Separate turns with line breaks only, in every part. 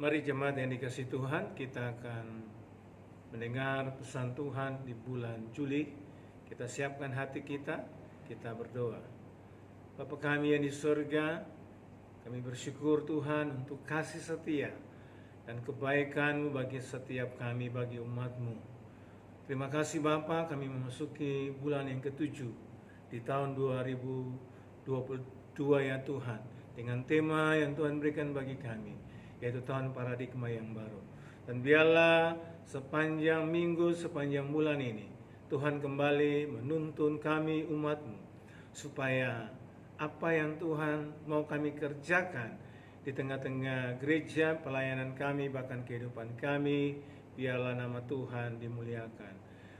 Mari jemaat yang dikasihi Tuhan, kita akan mendengar pesan Tuhan di bulan Juli. Kita siapkan hati kita, kita berdoa. Bapa kami yang di surga, kami bersyukur Tuhan untuk kasih setia dan kebaikan-Mu bagi setiap kami, bagi umat-Mu. Terima kasih Bapa, kami memasuki bulan yang ke-7 di tahun 2022 ya Tuhan, dengan tema yang Tuhan berikan bagi kami, yaitu tahun paradigma yang baru. Dan biarlah sepanjang minggu, sepanjang bulan ini, Tuhan kembali menuntun kami umat-Mu, supaya apa yang Tuhan mau kami kerjakan di tengah-tengah gereja, pelayanan kami, bahkan kehidupan kami, biarlah nama Tuhan dimuliakan.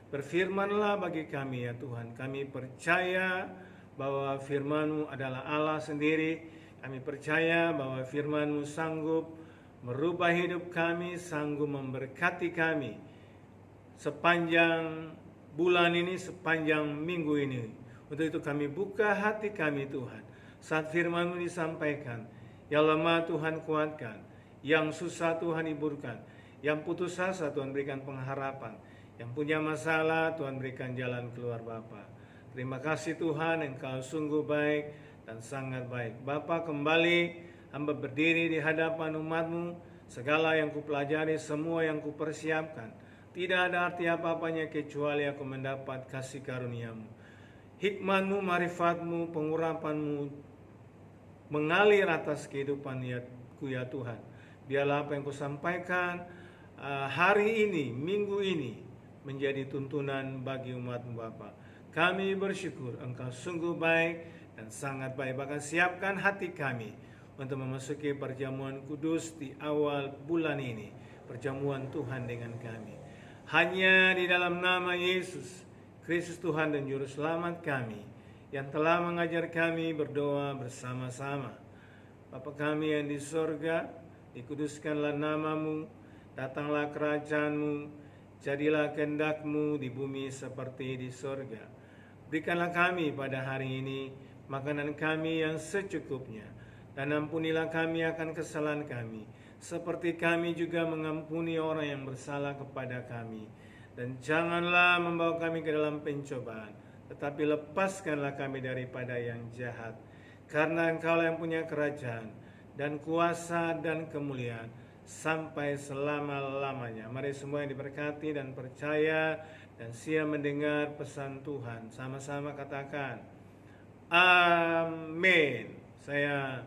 Berfirmanlah bagi kami ya Tuhan, kami percaya bahwa firman-Mu adalah Allah sendiri. Kami percaya bahwa firman-Mu sanggup merubah hidup kami, sanggup memberkati kami sepanjang bulan ini, sepanjang minggu ini. Untuk itu kami buka hati kami Tuhan, saat firman-Mu disampaikan. Yang lemah Tuhan kuatkan, yang susah Tuhan hiburkan, yang putus asa Tuhan berikan pengharapan, yang punya masalah Tuhan berikan jalan keluar Bapa. Terima kasih Tuhan, Engkau sungguh baik dan sangat baik. Bapa, kembali hamba berdiri di hadapan umat-Mu. Segala yang kupelajari, semua yang kupersiapkan, tidak ada arti apa-apanya kecuali aku mendapat kasih karunia-Mu. Hikmat-Mu, marifat-Mu, pengurapan-Mu mengalir atas kehidupan ya Tuhan. Biarlah apa yang kusampaikan hari ini, minggu ini, menjadi tuntunan bagi umat-Mu Bapa. Kami bersyukur Engkau sungguh baik dan sangat baik. Bahkan siapkan hati kami untuk memasuki perjamuan kudus di awal bulan ini, perjamuan Tuhan dengan kami. Hanya di dalam nama Yesus Kristus Tuhan dan Juru Selamat kami, yang telah mengajar kami berdoa bersama-sama. Bapa kami yang di sorga, dikuduskanlah nama-Mu, datanglah kerajaan-Mu, jadilah kehendak-Mu di bumi seperti di sorga. Berikanlah kami pada hari ini makanan kami yang secukupnya, dan ampunilah kami akan kesalahan kami, seperti kami juga mengampuni orang yang bersalah kepada kami. Dan janganlah membawa kami ke dalam pencobaan, tetapi lepaskanlah kami daripada yang jahat. Karena Engkau yang punya kerajaan dan kuasa dan kemuliaan sampai selama-lamanya. Mari semua yang diberkati dan percaya dan siap mendengar pesan Tuhan, sama-sama katakan amin. Saya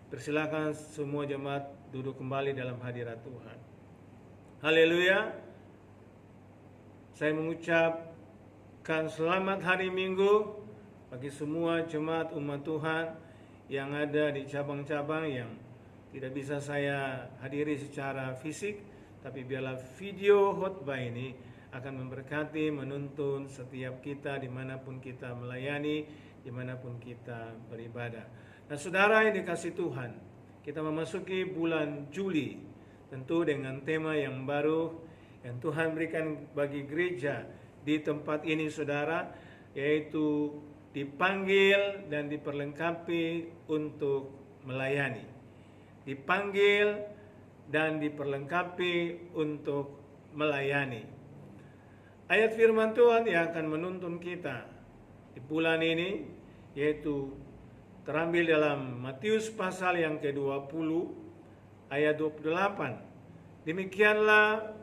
persilakan semua jemaat duduk kembali dalam hadirat Tuhan. Haleluya. Saya mengucapkan selamat hari Minggu bagi semua jemaat umat Tuhan yang ada di cabang-cabang yang tidak bisa saya hadiri secara fisik, tapi biarlah video khotbah ini akan memberkati, menuntun setiap kita dimanapun kita melayani, dimanapun kita beribadah. Nah saudara yang dikasih Tuhan, kita memasuki bulan Juli, tentu dengan tema yang baru yang Tuhan berikan bagi gereja di tempat ini saudara, yaitu dipanggil dan diperlengkapi untuk melayani. Dipanggil dan diperlengkapi untuk melayani. Ayat firman Tuhan yang akan menuntun kita di bulan ini, yaitu terambil dalam Matius pasal yang ke-20 ayat 28. Demikianlah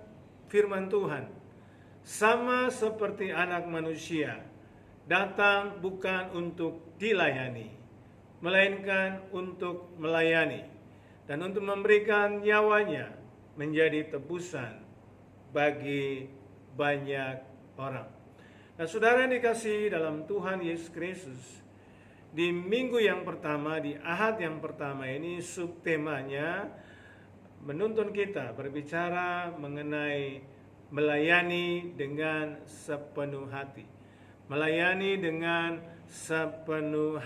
firman Tuhan, sama seperti anak manusia datang bukan untuk dilayani, melainkan untuk melayani dan untuk memberikan nyawanya menjadi tebusan bagi banyak orang. Nah saudara yang dikasihi dalam Tuhan Yesus Kristus, di minggu yang pertama, di Ahad yang pertama ini, subtemanya menuntun kita berbicara mengenai melayani dengan sepenuh hati. Melayani dengan sepenuh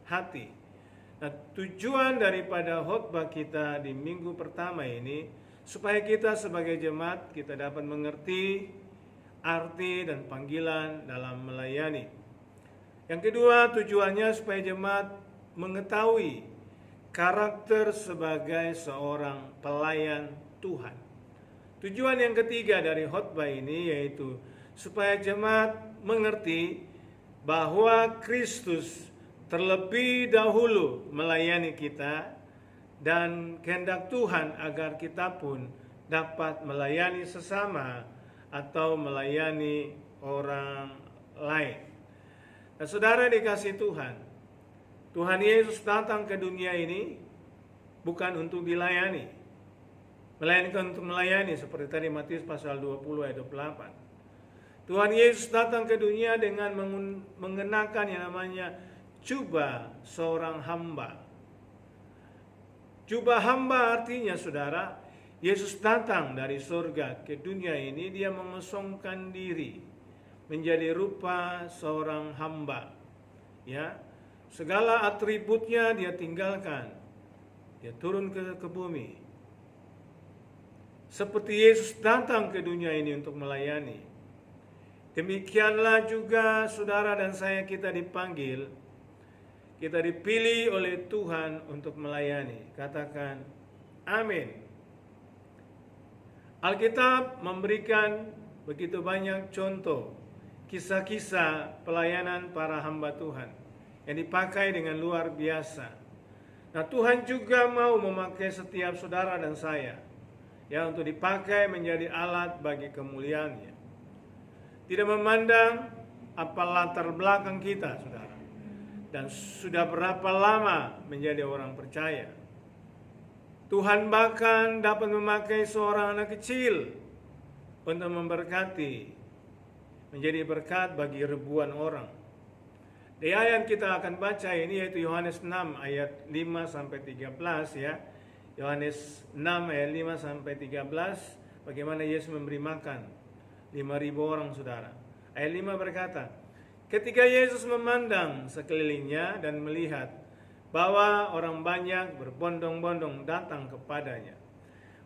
hati. Nah, tujuan daripada khotbah kita di minggu pertama ini, supaya kita sebagai jemaat kita dapat mengerti arti dan panggilan dalam melayani. Yang kedua, tujuannya supaya jemaat mengetahui karakter sebagai seorang pelayan Tuhan. Tujuan yang ketiga dari khotbah ini yaitu supaya jemaat mengerti bahwa Kristus terlebih dahulu melayani kita dan kehendak Tuhan agar kita pun dapat melayani sesama atau melayani orang lain. Nah, saudara dikasih Tuhan, Tuhan Yesus datang ke dunia ini bukan untuk dilayani, melainkan untuk melayani, seperti tadi Matius pasal 20 ayat 28. Tuhan Yesus datang ke dunia dengan mengenakan yang namanya jubah seorang hamba. Jubah hamba artinya, saudara, Yesus datang dari surga ke dunia ini, dia mengosongkan diri menjadi rupa seorang hamba. Ya, segala atributnya dia tinggalkan. Dia turun ke bumi. Seperti Yesus datang ke dunia ini untuk melayani. Demikianlah juga saudara dan saya, kita dipanggil, kita dipilih oleh Tuhan untuk melayani. Katakan amin. Alkitab memberikan begitu banyak contoh kisah-kisah pelayanan para hamba Tuhan yang dipakai dengan luar biasa. Nah, Tuhan juga mau memakai setiap saudara dan saya ya untuk dipakai menjadi alat bagi kemuliaan-Nya. Tidak memandang apa latar belakang kita, saudara, dan sudah berapa lama menjadi orang percaya. Tuhan bahkan dapat memakai seorang anak kecil untuk memberkati, menjadi berkat bagi ribuan orang. Di ayat kita akan baca ini yaitu Yohanes 6 ayat 5 sampai 13 ya. Yohanes 6 ayat 5 sampai 13, bagaimana Yesus memberi makan 5.000 orang, saudara. Ayat 5 berkata, ketika Yesus memandang sekelilingnya dan melihat bahwa orang banyak berbondong-bondong datang kepadanya,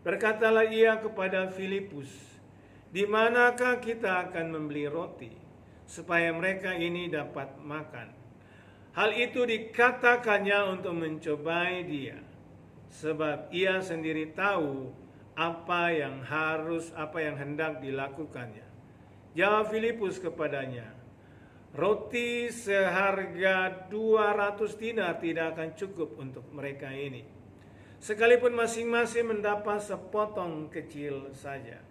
berkatalah ia kepada Filipus, di manakah kita akan membeli roti supaya mereka ini dapat makan? Hal itu dikatakannya untuk mencobai dia, sebab ia sendiri tahu apa yang hendak dilakukannya. Jawab Filipus kepadanya, roti seharga 200 dinar tidak akan cukup untuk mereka ini, sekalipun masing-masing mendapat sepotong kecil saja.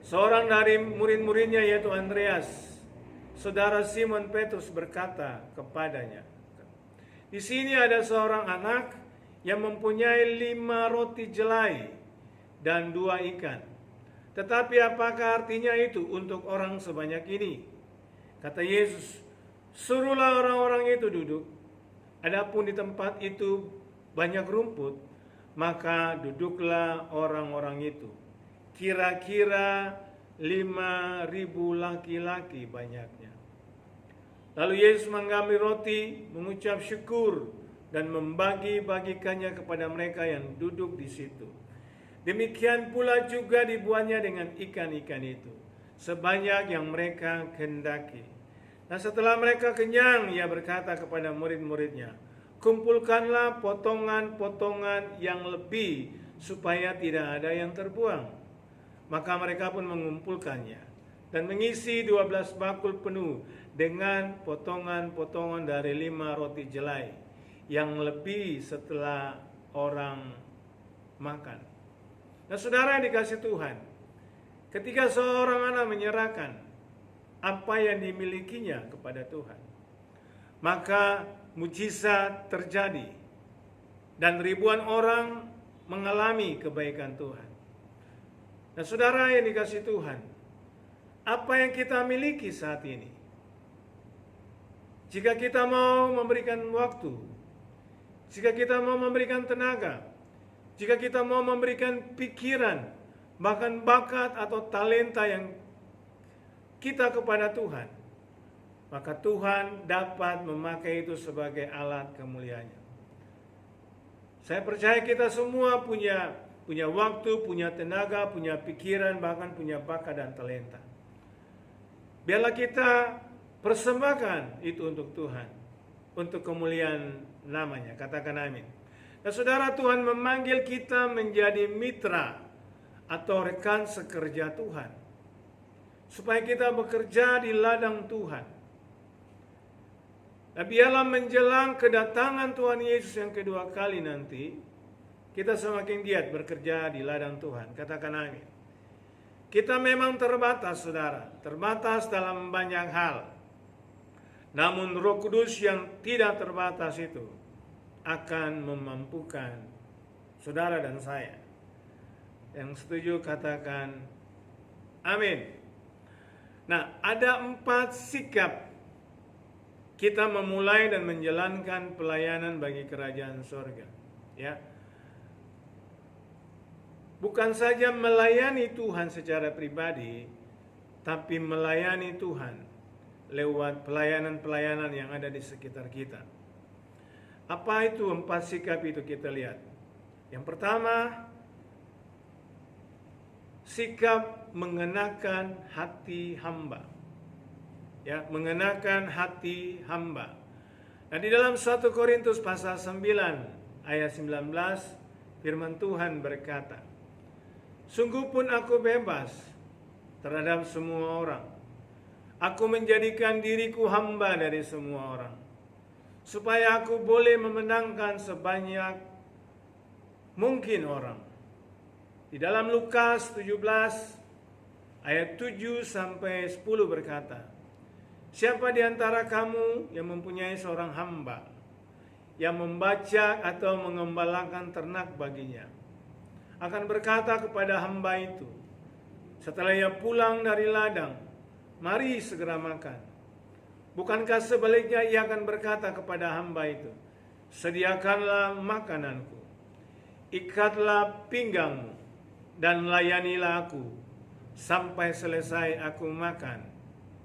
Seorang dari murid-muridnya yaitu Andreas, saudara Simon Petrus, berkata kepadanya, di sini ada seorang anak yang mempunyai 5 roti jelai dan 2 ikan. Tetapi apakah artinya itu untuk orang sebanyak ini? Kata Yesus, suruhlah orang-orang itu duduk. Adapun di tempat itu banyak rumput, maka duduklah orang-orang itu. Kira-kira 5.000 laki-laki banyaknya. Lalu Yesus mengambil roti, mengucap syukur, dan membagi-bagikannya kepada mereka yang duduk di situ. Demikian pula juga dibuatnya dengan ikan-ikan itu, sebanyak yang mereka kehendaki. Nah, setelah mereka kenyang, ia berkata kepada murid-muridnya, kumpulkanlah potongan-potongan yang lebih, supaya tidak ada yang terbuang. Maka mereka pun mengumpulkannya dan mengisi 12 bakul penuh dengan potongan-potongan dari 5 roti jelai yang lebih setelah orang makan. Nah, saudara yang dikasih Tuhan, ketika seorang anak menyerahkan apa yang dimilikinya kepada Tuhan, maka mujizat terjadi dan ribuan orang mengalami kebaikan Tuhan. Nah, saudara yang dikasih Tuhan, apa yang kita miliki saat ini, jika kita mau memberikan waktu, jika kita mau memberikan tenaga, jika kita mau memberikan pikiran, bahkan bakat atau talenta yang kita kepada Tuhan, maka Tuhan dapat memakai itu sebagai alat kemuliaan-Nya. Saya percaya kita semua punya waktu, punya tenaga, punya pikiran, bahkan punya bakat dan talenta. Biarlah kita persembahkan itu untuk Tuhan. untuk kemuliaan namanya. Katakan amin. Nah saudara, Tuhan memanggil kita menjadi mitra atau rekan sekerja Tuhan, supaya kita bekerja di ladang Tuhan. Nah biarlah menjelang kedatangan Tuhan Yesus yang kedua kali nanti, kita semakin giat bekerja di ladang Tuhan. Katakan amin. Kita memang terbatas saudara, terbatas dalam banyak hal. Namun Roh Kudus yang tidak terbatas itu akan memampukan saudara dan saya. Yang setuju katakan amin. Nah, ada 4 sikap kita memulai dan menjalankan pelayanan bagi kerajaan sorga. Ya, bukan saja melayani Tuhan secara pribadi, tapi melayani Tuhan lewat pelayanan-pelayanan yang ada di sekitar kita. Apa itu 4 sikap itu kita lihat? Yang pertama, sikap mengenakan hati hamba. Ya, mengenakan hati hamba. Nah, di dalam 1 Korintus pasal 9 ayat 19 firman Tuhan berkata, "Sungguh pun aku bebas terhadap semua orang. Aku menjadikan diriku hamba dari semua orang, supaya aku boleh memenangkan sebanyak mungkin orang." Di dalam Lukas 17 ayat 7 sampai 10 berkata, "Siapa di antara kamu yang mempunyai seorang hamba yang membaca atau mengembalakan ternak baginya, akan berkata kepada hamba itu setelah ia pulang dari ladang, 'Mari segera makan.' Bukankah sebaliknya ia akan berkata kepada hamba itu, 'Sediakanlah makananku, ikatlah pinggangmu, dan layanilah aku sampai selesai aku makan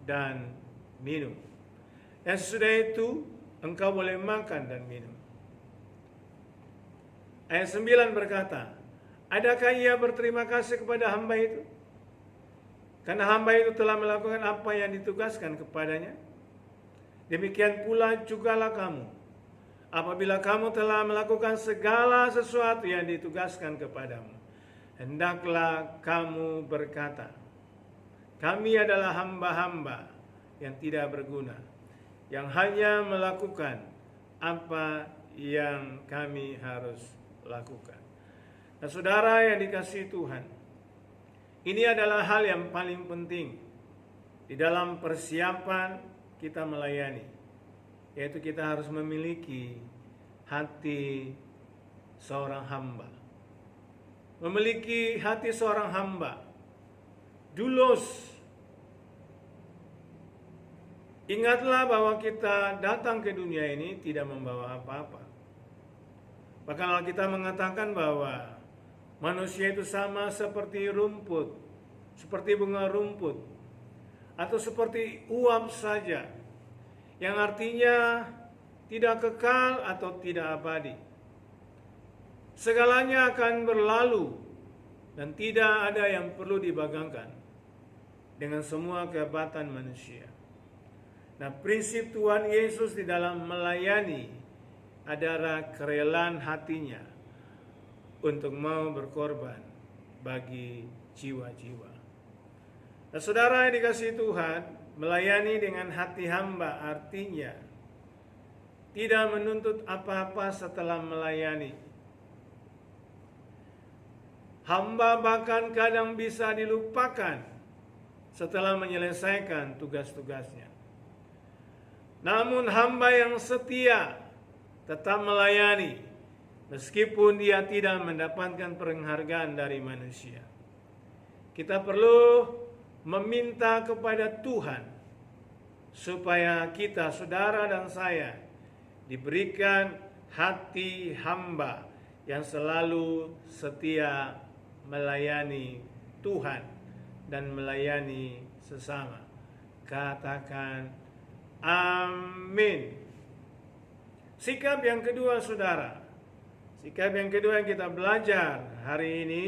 dan minum. Dan sesudah itu engkau boleh makan dan minum.'" Ayat 9 berkata, adakah ia berterima kasih kepada hamba itu? Karena hamba itu telah melakukan apa yang ditugaskan kepadanya. Demikian pula jugalah kamu, apabila kamu telah melakukan segala sesuatu yang ditugaskan kepadamu, hendaklah kamu berkata, "Kami adalah hamba-hamba yang tidak berguna, yang hanya melakukan apa yang kami harus lakukan." Nah saudara yang dikasihi Tuhan, ini adalah hal yang paling penting di dalam persiapan kita melayani, yaitu kita harus memiliki hati seorang hamba. Memiliki hati seorang hamba, doulos. Ingatlah bahwa kita datang ke dunia ini tidak membawa apa-apa. Bahkan kita mengatakan bahwa manusia itu sama seperti rumput, seperti bunga rumput, atau seperti uap saja, yang artinya tidak kekal atau tidak abadi. Segalanya akan berlalu dan tidak ada yang perlu dibanggakan dengan semua kehebatan manusia. Nah, prinsip Tuhan Yesus di dalam melayani adalah kerelaan hatinya untuk mau berkorban bagi jiwa-jiwa. Nah, saudara yang dikasihi Tuhan, melayani dengan hati hamba artinya tidak menuntut apa-apa setelah melayani. Hamba bahkan kadang bisa dilupakan setelah menyelesaikan tugas-tugasnya. Namun hamba yang setia tetap melayani meskipun dia tidak mendapatkan penghargaan dari manusia. Kita perlu meminta kepada Tuhan supaya kita, saudara dan saya, diberikan hati hamba yang selalu setia melayani Tuhan dan melayani sesama. Katakan amin. Sikap yang kedua saudara, sikap yang kedua yang kita belajar hari ini,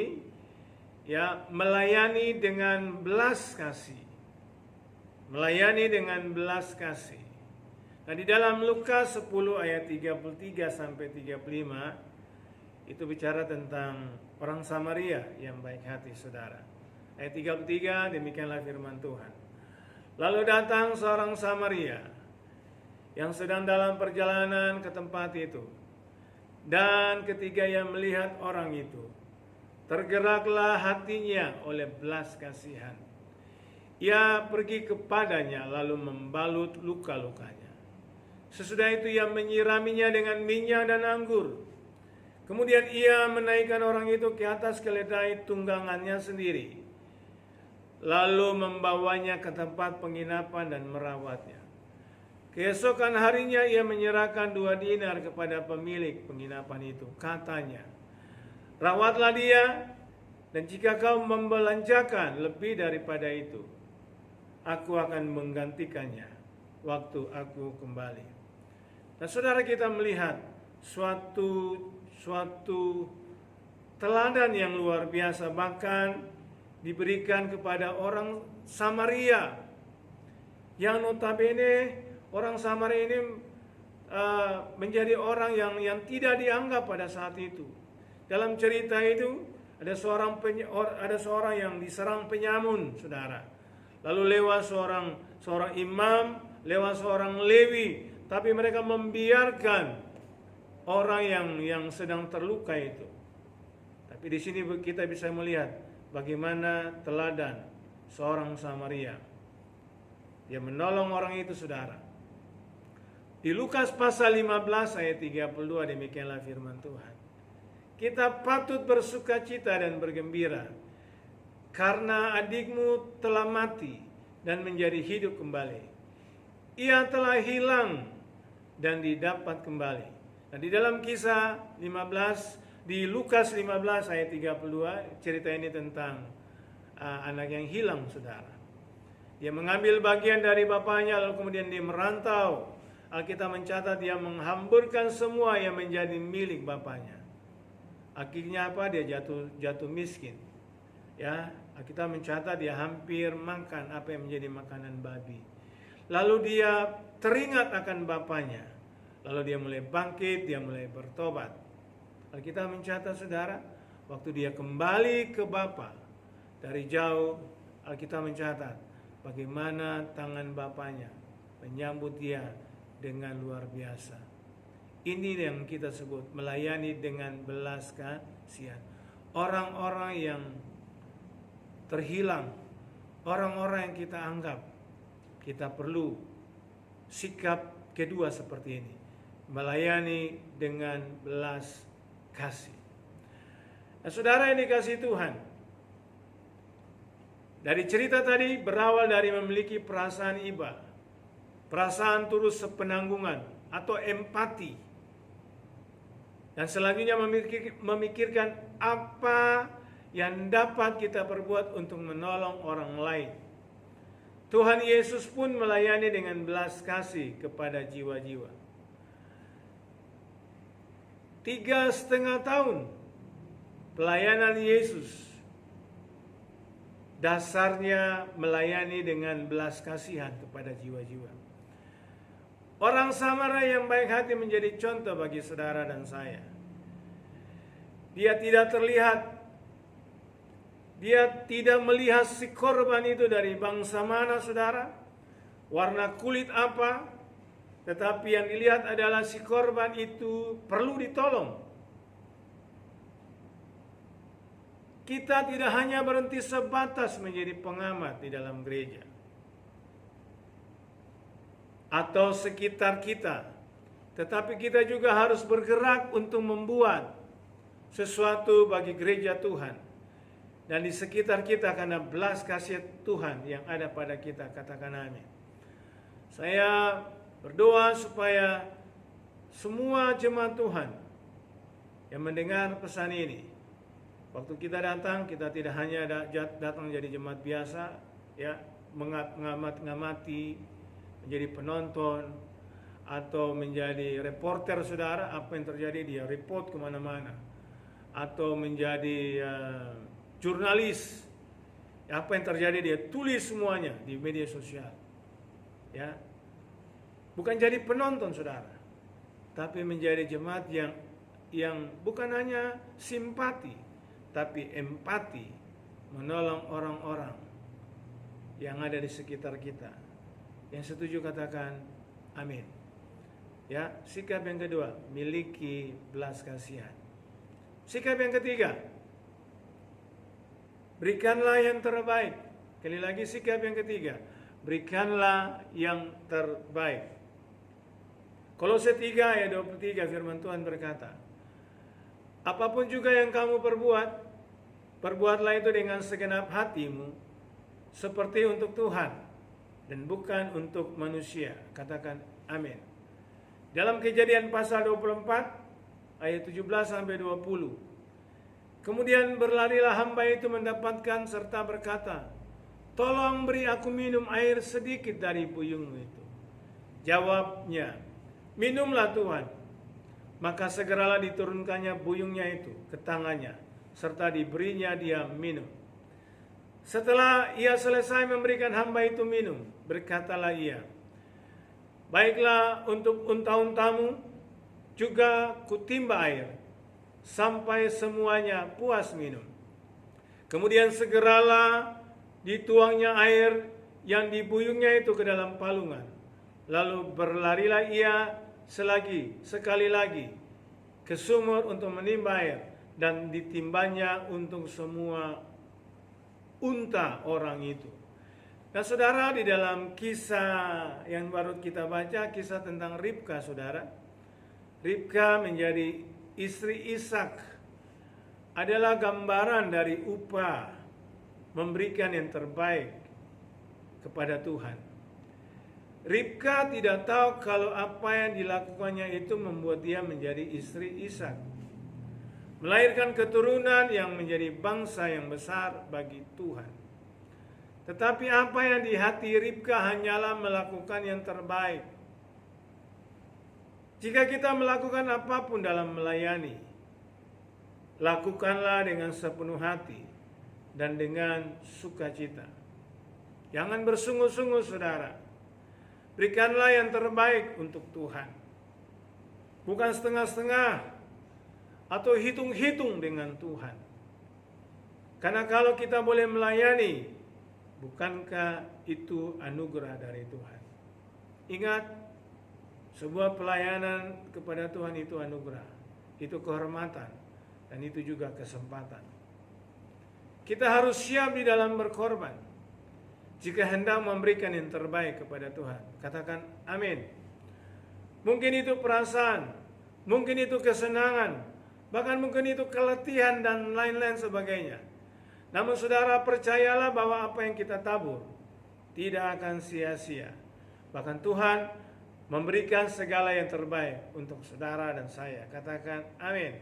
ya, melayani dengan belas kasih. Melayani dengan belas kasih. Nah, di dalam Lukas 10 ayat 33 sampai 35 itu bicara tentang orang Samaria yang baik hati, saudara. Ayat 33, demikianlah firman Tuhan. Lalu datang seorang Samaria yang sedang dalam perjalanan ke tempat itu. Dan ketika ia melihat orang itu, tergeraklah hatinya oleh belas kasihan. Ia pergi kepadanya lalu membalut luka-lukanya. Sesudah itu ia menyiraminya dengan minyak dan anggur. Kemudian ia menaikkan orang itu ke atas keledai tunggangannya sendiri, lalu membawanya ke tempat penginapan dan merawatnya. Keesokan harinya ia menyerahkan 2 dinar kepada pemilik penginapan itu. Katanya, rawatlah dia, dan jika kau membelanjakan lebih daripada itu, aku akan menggantikannya waktu aku kembali. Nah, saudara, kita melihat suatu teladan yang luar biasa bahkan diberikan kepada orang Samaria, yang notabene orang Samaria ini menjadi orang yang tidak dianggap pada saat itu. Dalam cerita itu ada seorang yang diserang penyamun, saudara. Lalu lewat seorang imam, lewat seorang Lewi, tapi mereka membiarkan orang yang sedang terluka itu. Tapi di sini kita bisa melihat bagaimana teladan seorang Samaria. Dia menolong orang itu, saudara. Di Lukas pasal 15 ayat 32 demikianlah firman Tuhan. Kita patut bersukacita dan bergembira karena adikmu telah mati dan menjadi hidup kembali. Ia telah hilang dan didapat kembali. Nah, di dalam kisah 15, di Lukas 15 ayat 32, cerita ini tentang anak yang hilang, saudara. Dia mengambil bagian dari bapaknya lalu kemudian dia merantau. Alkitab mencatat dia menghamburkan semua yang menjadi milik bapaknya. Akhirnya apa? Dia jatuh miskin. Ya, Alkitab mencatat dia hampir makan apa yang menjadi makanan babi. Lalu dia teringat akan bapaknya. Lalu dia mulai bangkit, dia mulai bertobat. Alkitab mencatat, saudara, waktu dia kembali ke bapa dari jauh, Alkitab mencatat bagaimana tangan bapaknya menyambut dia dengan luar biasa. Ini yang kita sebut melayani dengan belas kasihan. Orang-orang yang terhilang, orang-orang yang kita anggap, kita perlu sikap kedua seperti ini, melayani dengan belas kasih. Nah, saudara yang dikasihi Tuhan, dari cerita tadi berawal dari memiliki perasaan iba, perasaan turut sepenanggungan atau empati, dan selanjutnya memikirkan apa yang dapat kita perbuat untuk menolong orang lain. Tuhan Yesus pun melayani dengan belas kasih kepada jiwa-jiwa. 3,5 tahun pelayanan Yesus dasarnya melayani dengan belas kasihan kepada jiwa-jiwa. Orang Samaria yang baik hati menjadi contoh bagi saudara dan saya. Dia tidak terlihat, dia tidak melihat si korban itu dari bangsa mana, saudara, warna kulit apa, tetapi yang dilihat adalah si korban itu perlu ditolong. Kita tidak hanya berhenti sebatas menjadi pengamat di dalam gereja atau sekitar kita, tetapi kita juga harus bergerak untuk membuat sesuatu bagi gereja Tuhan dan di sekitar kita karena belas kasih Tuhan yang ada pada kita. Katakan amin. Saya berdoa supaya semua jemaat Tuhan yang mendengar pesan ini, waktu kita datang, kita tidak hanya datang jadi jemaat biasa, ya, mengamati, menjadi penonton, atau menjadi reporter, saudara, apa yang terjadi dia report kemana-mana, atau menjadi jurnalis, apa yang terjadi dia tulis semuanya di media sosial, ya. Bukan jadi penonton, saudara, tapi menjadi jemaat yang bukan hanya simpati, tapi empati, menolong orang-orang yang ada di sekitar kita. Yang setuju katakan amin. Ya, sikap yang kedua, miliki belas kasihan. Sikap yang ketiga, berikanlah yang terbaik. Sekali lagi sikap yang ketiga, berikanlah yang terbaik. Kolose 3 ayat 23 firman Tuhan berkata, apapun juga yang kamu perbuat, perbuatlah itu dengan segenap hatimu, seperti untuk Tuhan dan bukan untuk manusia. Katakan amin. Dalam Kejadian pasal 24 ayat 17 sampai 20. Kemudian berlarilah hamba itu mendapatkan serta berkata, tolong beri aku minum air sedikit dari buyungmu itu. Jawabnya, minumlah Tuhan. Maka segeralah diturunkannya buyungnya itu ke tangannya, serta diberinya dia minum. Setelah ia selesai memberikan hamba itu minum, berkatalah ia, baiklah, untuk unta-untamu juga kutimba air, sampai semuanya puas minum. Kemudian segeralah dituangnya air yang di buyungnya itu ke dalam palungan. Lalu berlarilah ia sekali lagi ke sumur untuk menimba air, dan ditimbanya untuk semua unta orang itu. Nah, saudara, di dalam kisah yang baru kita baca, kisah tentang Ribka, saudara. Ribka menjadi istri Ishak, adalah gambaran dari upah memberikan yang terbaik kepada Tuhan. Ribka tidak tahu kalau apa yang dilakukannya itu membuat dia menjadi istri Ishak, melahirkan keturunan yang menjadi bangsa yang besar bagi Tuhan. Tetapi apa yang di hati Ribka hanyalah melakukan yang terbaik. Jika kita melakukan apapun dalam melayani, lakukanlah dengan sepenuh hati dan dengan sukacita. Jangan bersungut-sungut, saudara. Berikanlah yang terbaik untuk Tuhan. Bukan setengah-setengah atau hitung-hitung dengan Tuhan. Karena kalau kita boleh melayani, bukankah itu anugerah dari Tuhan? Ingat, sebuah pelayanan kepada Tuhan itu anugerah, itu kehormatan, dan itu juga kesempatan. Kita harus siap di dalam berkorban jika hendak memberikan yang terbaik kepada Tuhan. Katakan amin. Mungkin itu perasaan, mungkin itu kesenangan, bahkan mungkin itu keletihan dan lain-lain sebagainya. Namun saudara, percayalah bahwa apa yang kita tabur tidak akan sia-sia. Bahkan Tuhan memberikan segala yang terbaik untuk saudara dan saya. Katakan amin.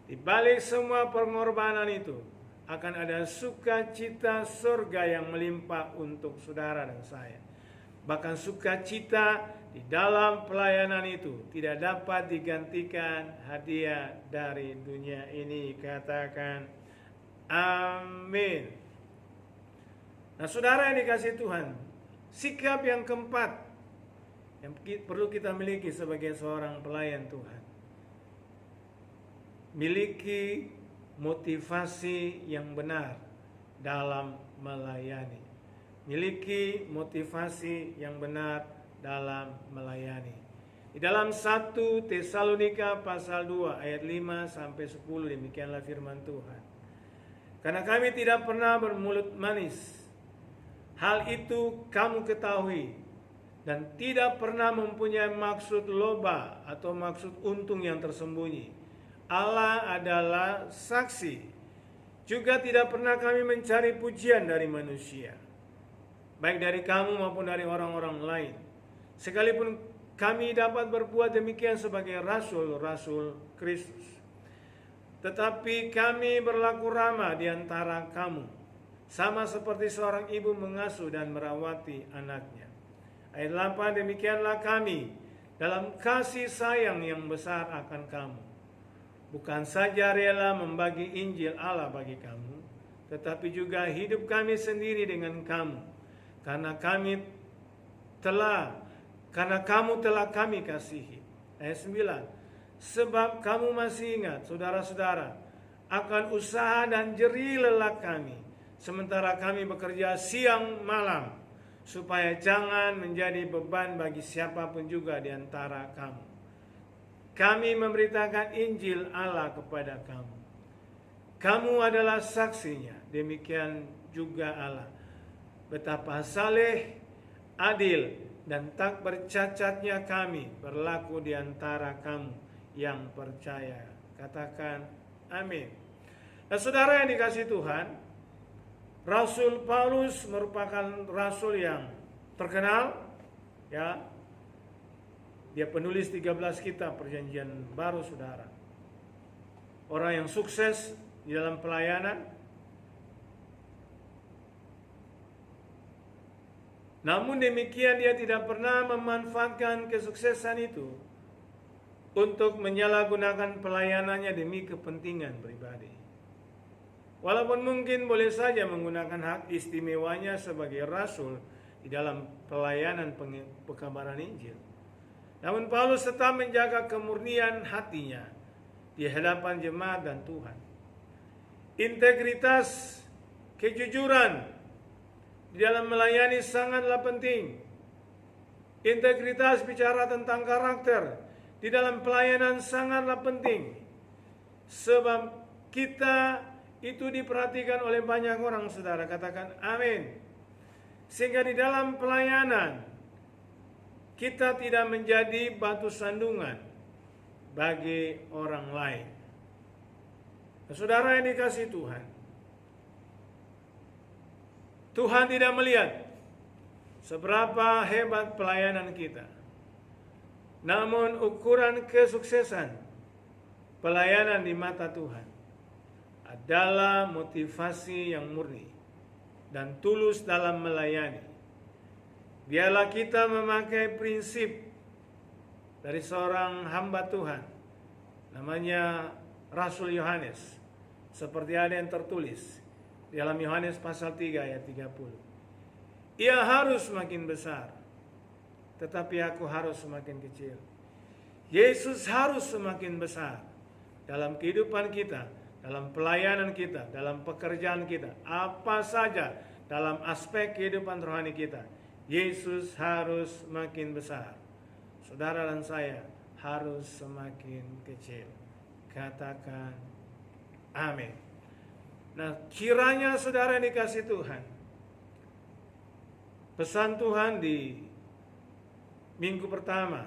Di balik semua pengorbanan itu akan ada sukacita surga yang melimpah untuk saudara dan saya. Bahkan sukacita di dalam pelayanan itu tidak dapat digantikan hadiah dari dunia ini. Katakan amin. Nah, saudara yang dikasihi Tuhan, sikap yang keempat yang perlu kita miliki sebagai seorang pelayan Tuhan, miliki motivasi yang benar dalam melayani. Miliki motivasi yang benar dalam melayani. Di dalam 1 Tesalonika pasal 2 ayat 5 sampai 10 demikianlah firman Tuhan. Karena kami tidak pernah bermulut manis, hal itu kamu ketahui, dan tidak pernah mempunyai maksud loba atau maksud untung yang tersembunyi. Allah adalah saksi. Juga tidak pernah kami mencari pujian dari manusia, baik dari kamu maupun dari orang-orang lain. Sekalipun kami dapat berbuat demikian sebagai rasul-rasul Kristus. Tetapi kami berlaku ramah di antara kamu, sama seperti seorang ibu mengasuh dan merawati anaknya. Ayat 8, demikianlah kami dalam kasih sayang yang besar akan kamu. Bukan saja rela membagi Injil Allah bagi kamu, tetapi juga hidup kami sendiri dengan kamu. Karena karena kamu telah kami kasihi. Ayat 9. Sebab kamu masih ingat, saudara-saudara, akan usaha dan jerih lelah kami, sementara kami bekerja siang malam, supaya jangan menjadi beban bagi siapapun juga di antara kamu. Kami memberitakan Injil Allah kepada kamu. Kamu adalah saksinya, demikian juga Allah. Betapa saleh, adil, dan tak bercacatnya kami berlaku di antara kamu yang percaya. Katakan amin. Nah, saudara yang dikasihi Tuhan, Rasul Paulus merupakan rasul yang terkenal, ya. Dia penulis 13 kitab Perjanjian Baru, saudara. Orang yang sukses di dalam pelayanan. Namun demikian dia tidak pernah memanfaatkan kesuksesan itu untuk menyalahgunakan pelayanannya demi kepentingan pribadi. Walaupun mungkin boleh saja menggunakan hak istimewanya sebagai rasul di dalam pelayanan pekabaran Injil. Namun Paulus tetap menjaga kemurnian hatinya di hadapan jemaat dan Tuhan. Integritas, kejujuran di dalam melayani sangatlah penting. Integritas bicara tentang karakter di dalam pelayanan sangatlah penting. Sebab kita itu diperhatikan oleh banyak orang, saudara. Katakan amin. Sehingga di dalam pelayanan kita tidak menjadi batu sandungan bagi orang lain. Saudara yang dikasihi Tuhan, Tuhan tidak melihat seberapa hebat pelayanan kita. Namun ukuran kesuksesan pelayanan di mata Tuhan adalah motivasi yang murni dan tulus dalam melayani. Biarlah kita memakai prinsip dari seorang hamba Tuhan, namanya Rasul Yohanes, seperti ada yang tertulis di dalam Yohanes pasal 3 ayat 30. Ia harus semakin besar, tetapi aku harus semakin kecil. Yesus harus semakin besar dalam kehidupan kita, dalam pelayanan kita, dalam pekerjaan kita, apa saja dalam aspek kehidupan rohani kita. Yesus harus semakin besar. Saudara dan saya harus semakin kecil. Katakan amin. Nah, kiranya saudara yang dikasihi Tuhan, pesan Tuhan di minggu pertama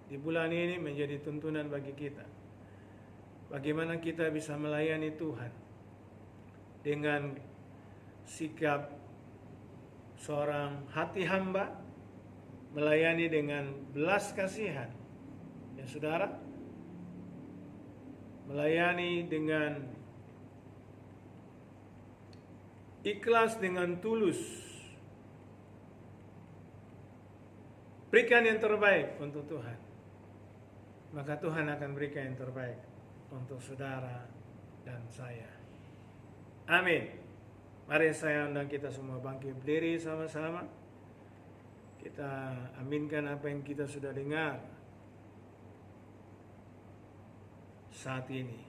di bulan ini menjadi tuntunan bagi kita. Bagaimana kita bisa melayani Tuhan dengan sikap seorang hati hamba, melayani dengan belas kasihan. Ya saudara, melayani dengan ikhlas, dengan tulus. Berikan yang terbaik untuk Tuhan, maka Tuhan akan berikan yang terbaik untuk saudara dan saya. Amin. Mari saya undang kita semua bangkit berdiri sama-sama. Kita aminkan apa yang kita sudah dengar saat ini.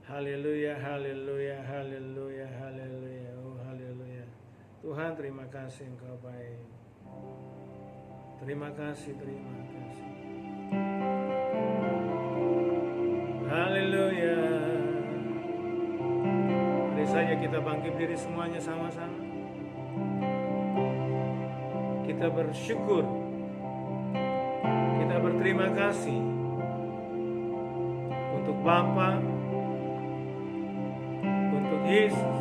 Haleluya, haleluya, haleluya, haleluya, oh haleluya. Tuhan, terima kasih Engkau baik. Terima kasih, terima kasih. Haleluya. Mari saja kita bangkit diri semuanya sama-sama. Kita bersyukur, kita berterima kasih untuk Bapa, untuk Yesus,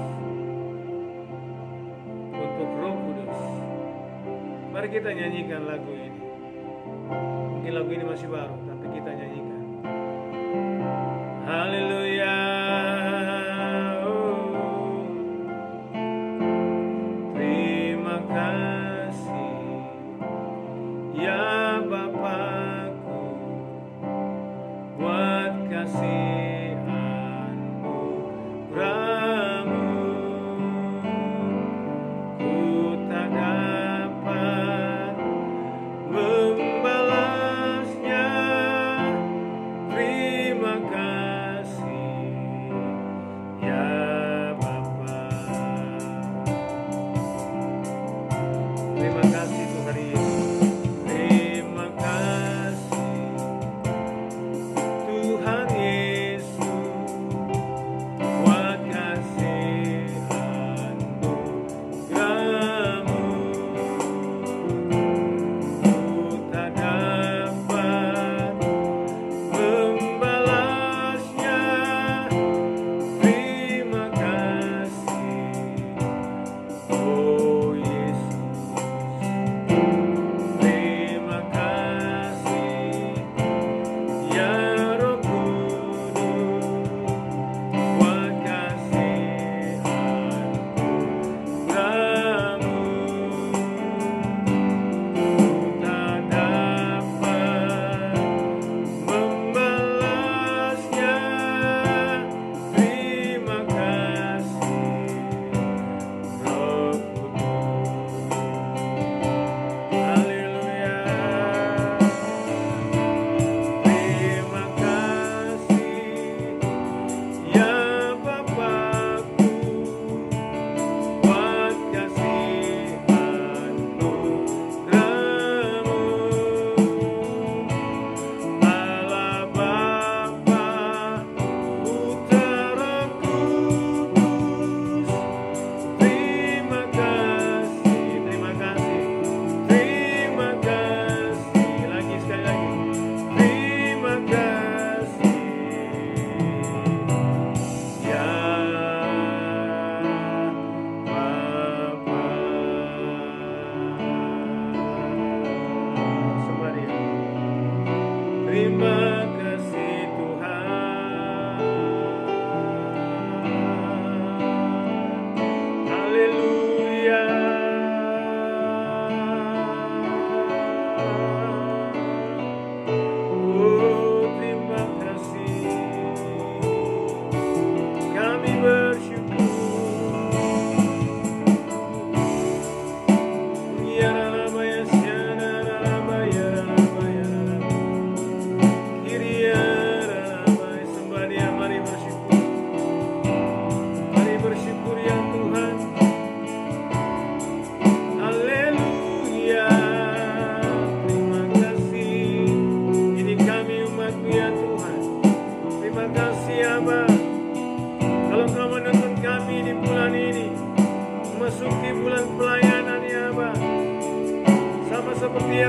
untuk Roh Kudus. Mari kita nyanyikan lagu ini. Mungkin lagu ini masih baru, tapi kita nyanyikan. Haleluya. Oh, terima kasih ya Bapakku buat kasih anugerahmu. Ku tak dapat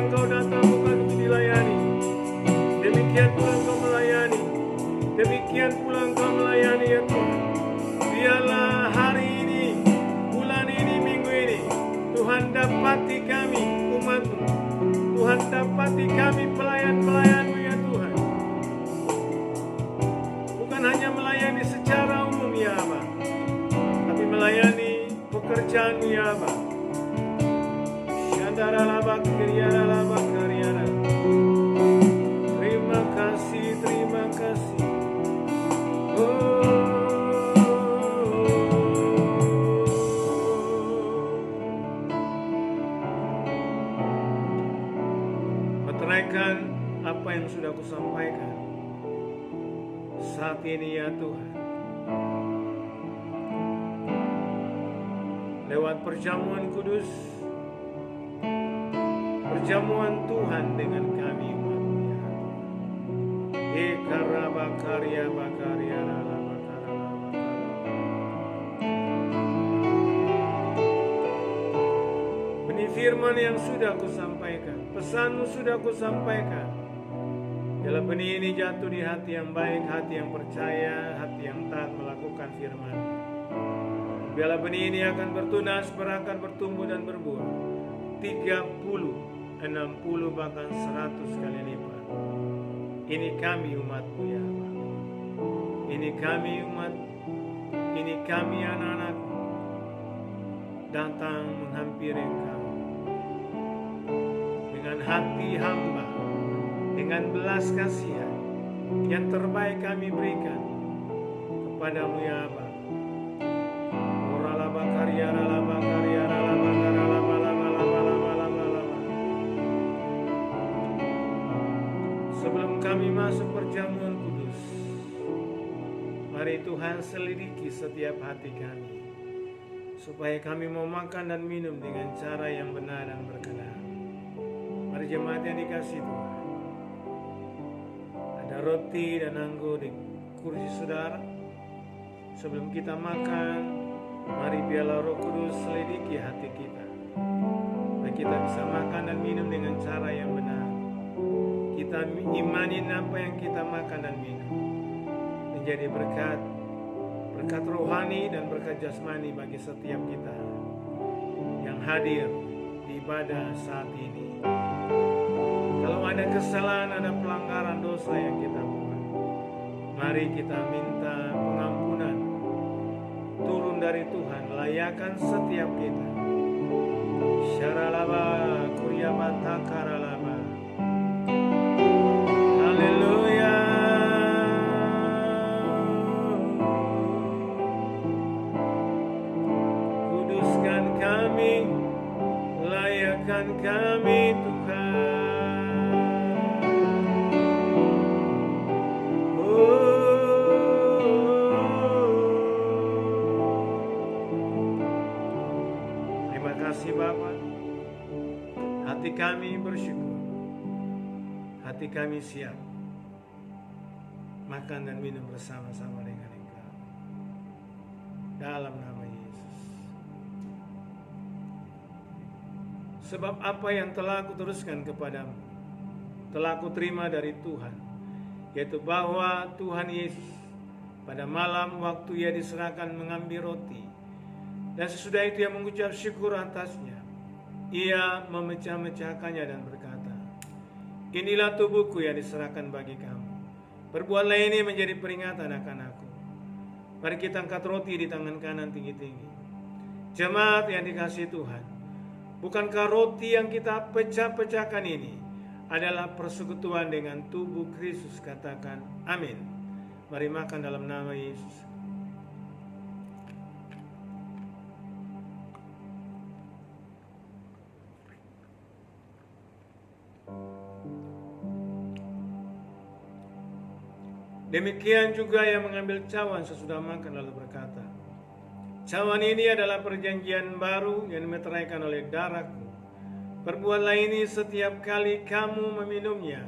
Engkau datang bukan untuk dilayani, demikian pula Engkau melayani, demikian pula Engkau melayani ya Tuhan. Biarlah hari ini, bulan ini, minggu ini, Tuhan dapati kami umat-Mu, Tuhan dapati kami pelayan-pelayan-Mu ya Tuhan. Bukan hanya melayani secara umum ya Aba, tapi melayani pekerjaan-Mu ya Aba. Terima kasih, terima kasih. Meteraikan apa yang sudah kusampaikan saat ini ya Tuhan. Lewat perjamuan kudus, perjamuan Tuhan dengan kami umat-Mu ya. Ekarabakaria bakaria ralabakara. Benih firman yang sudah kusampaikan, pesan-Mu sudah kusampaikan. Biarlah benih ini jatuh di hati yang baik, hati yang percaya, hati yang taat melakukan firman. Biarlah benih ini akan bertunas, berakar, bertumbuh dan berbuah 30, 60 bahkan 100 kali lipat. Ini kami umat-Mu ya Allah. Ini kami umat, ini kami anak-anak-Mu datang menghampiri Engkau dengan hati hamba, dengan belas kasihan yang terbaik kami berikan kepadamu ya Allah. Sebelum kami masuk perjamuan kudus, mari Tuhan selidiki setiap hati kami, supaya kami mau makan dan minum dengan cara yang benar dan berkenan. Mari jemaat yang dikasihi Tuhan, ada roti dan anggur di kursi saudara. Sebelum kita makan, mari biarlah Roh Kudus selidiki hati kita, supaya kita bisa makan dan minum dengan cara yang benar. Kita imanin apa yang kita makan dan minum menjadi berkat rohani dan berkat jasmani bagi setiap kita yang hadir di ibadah saat ini. Kalau ada kesalahan, ada pelanggaran dosa yang kita buat, mari kita minta pengampunan turun dari Tuhan, layakan setiap kita. Syaralaba kuryabata karalaba. Haleluya. Kuduskan kami, layakan kami Tuhan. Terima kasih Bapa. Hati kami bersyukur, hati kami siap makan dan minum bersama-sama dengan Engkau. Dalam nama Yesus. Sebab apa yang telah kuteruskan kepadamu, telah kuterima dari Tuhan, yaitu bahwa Tuhan Yesus pada malam waktu Ia diserahkan mengambil roti, dan sesudah itu Ia mengucap syukur atasnya, Ia memecah-mecahkannya dan berkata, "Inilah tubuhku yang diserahkan bagi kamu. Perbuatlah ini menjadi peringatan akan aku." Mari kita angkat roti di tangan kanan tinggi-tinggi. Jemaat yang dikasihi Tuhan, bukankah roti yang kita pecah-pecahkan ini adalah persekutuan dengan tubuh Kristus? Katakan amin. Mari makan dalam nama Yesus. Demikian juga yang mengambil cawan sesudah makan lalu berkata, "Cawan ini adalah perjanjian baru yang dimeteraikan oleh darahku. Perbuatlah ini setiap kali kamu meminumnya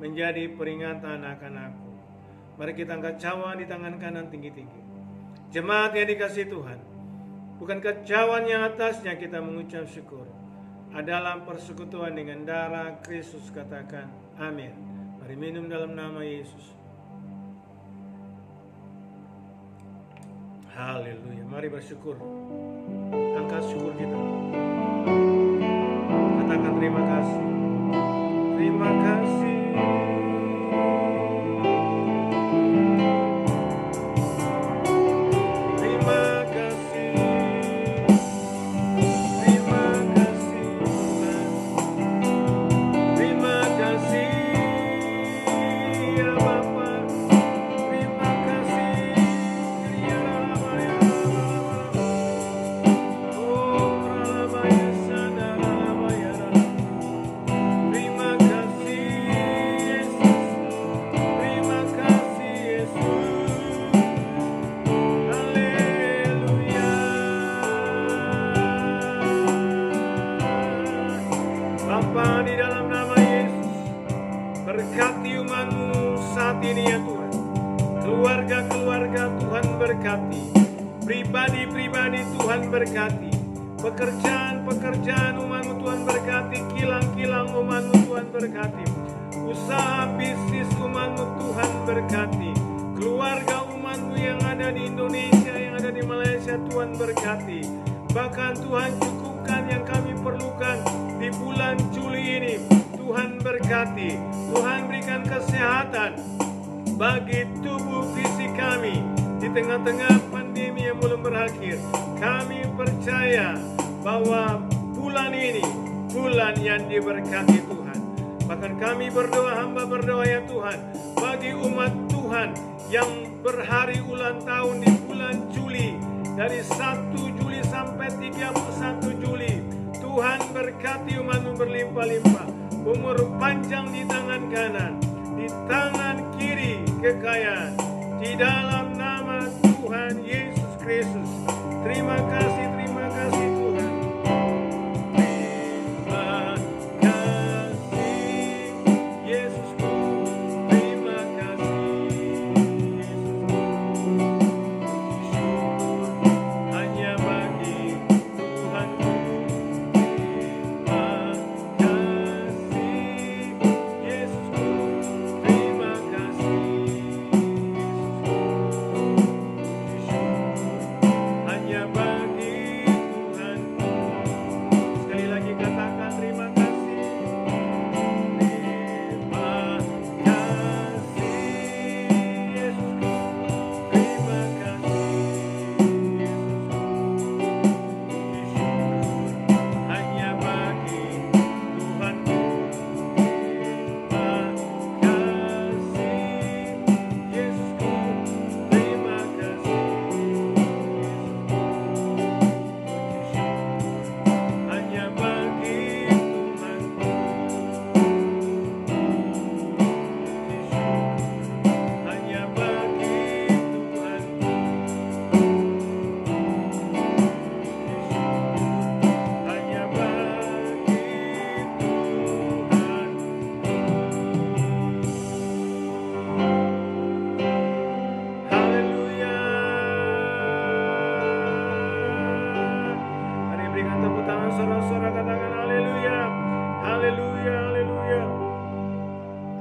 menjadi peringatan akan aku." Mari kita angkat cawan di tangan kanan tinggi-tinggi. Jemaat yang dikasihi Tuhan, bukankah cawan yang atasnya kita mengucap syukur adalah persekutuan dengan darah Kristus. Katakan amin. Mari minum dalam nama Yesus. Haleluya. Mari bersyukur. Angkat syukur kita. Katakan terima kasih. Terima kasih. Berkati umat-Mu saat ini ya Tuhan. Keluarga-keluarga Tuhan berkati. Pribadi-pribadi Tuhan berkati. Pekerjaan-pekerjaan umat-Mu Tuhan berkati. Kilang-kilang umat-Mu Tuhan berkati. Usaha bisnis umat-Mu Tuhan berkati. Keluarga umat-Mu yang ada di Indonesia, yang ada di Malaysia Tuhan berkati. Bahkan Tuhan cukupkan yang kami perlukan di bulan Juli ini. Tuhan berkati, Tuhan berikan kesehatan bagi tubuh fisik kami di tengah-tengah pandemi yang belum berakhir. Kami percaya bahwa bulan ini bulan yang diberkati Tuhan. Bahkan kami berdoa, hamba berdoa ya Tuhan, bagi umat Tuhan yang berhari ulang tahun di bulan Juli, dari 1 Juli sampai 31 Juli. Tuhan berkati umat-Mu berlimpah-limpah. Umur panjang di tangan kanan, di tangan kiri kekayaan. Di dalam nama Tuhan Yesus Kristus. Terima kasih Tuhan. Terima kasih Yesusku. Terima kasih Yesusku. Syukur hanya bagi Tuhanku.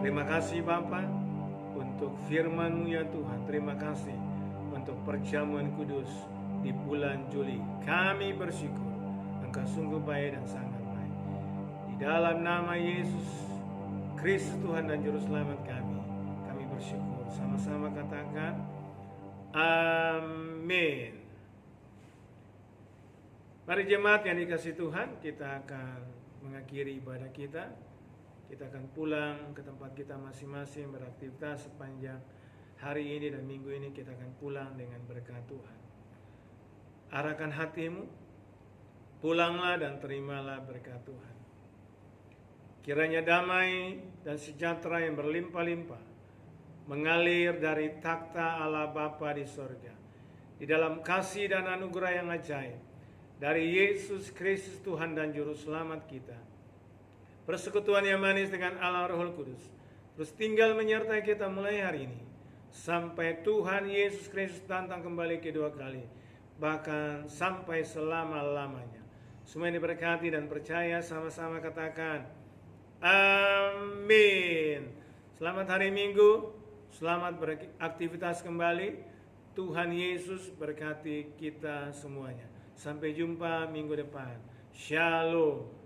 Terima kasih Bapa untuk firman-Mu ya Tuhan. Terima kasih untuk perjamuan kudus di bulan Juli. Kami bersyukur Engkau sungguh baik dan sangat baik. Di dalam nama Yesus Kristus Tuhan dan Juru Selamat kami bersyukur. Sama-sama katakan amin. Mari jemaat yang dikasihi Tuhan, kita akan mengakhiri ibadah kita. Kita akan pulang ke tempat kita masing-masing beraktivitas sepanjang hari ini dan minggu ini. Kita akan pulang dengan berkat Tuhan. Arahkan hatimu, pulanglah dan terimalah berkat Tuhan. Kiranya damai dan sejahtera yang berlimpah-limpah mengalir dari takhta Allah Bapa di sorga, di dalam kasih dan anugerah yang ajaib dari Yesus Kristus Tuhan dan Juru Selamat kita. Persekutuan yang manis dengan Allah Roh Kudus terus tinggal menyertai kita mulai hari ini sampai Tuhan Yesus Kristus datang kembali kedua kali, bahkan sampai selama-lamanya. Semua yang diberkati dan percaya sama-sama katakan amin. Selamat hari Minggu, selamat beraktivitas kembali. Tuhan Yesus berkati kita semuanya. Sampai jumpa minggu depan. Shalom.